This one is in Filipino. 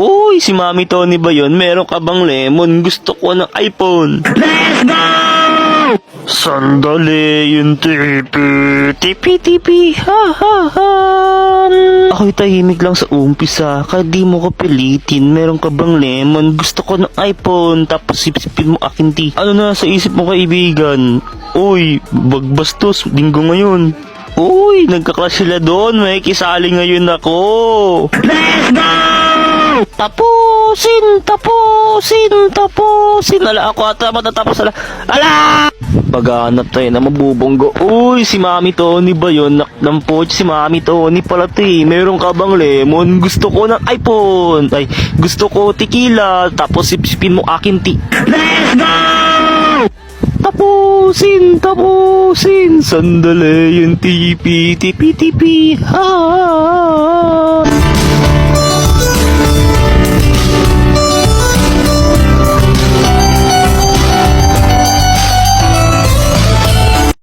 Uy, si Mami Tony ba yun? Meron ka bang lemon? Gusto ko ng iPhone. Let's go! Sandali, yung tipi. Tipi, ha ha ha. Ako'y tahimik lang sa umpisa. Kahit di mo ko pilitin, meron ka bang lemon? Gusto ko ng iPhone. Tapos sipsipin mo akin ti. Ano na sa isip mo, kaibigan? Uy, bagbastos, linggo ngayon. Uy, nagka-crush sila doon. May kisali ngayon ako. Let's go! Tapusin. Ala, ako ata matatapos. Ala! Paghanap tayo na mabubonggo. Uy, si Mami Tony ba yun? Nakdampot si Mami Tony pala ti. Meron ka bang lemon? Gusto ko ng iPhone. Ay, gusto ko tequila. Tapos sipsipin mo akin ti. Let's go! Tapusin. Sandali yung tipi. Ha.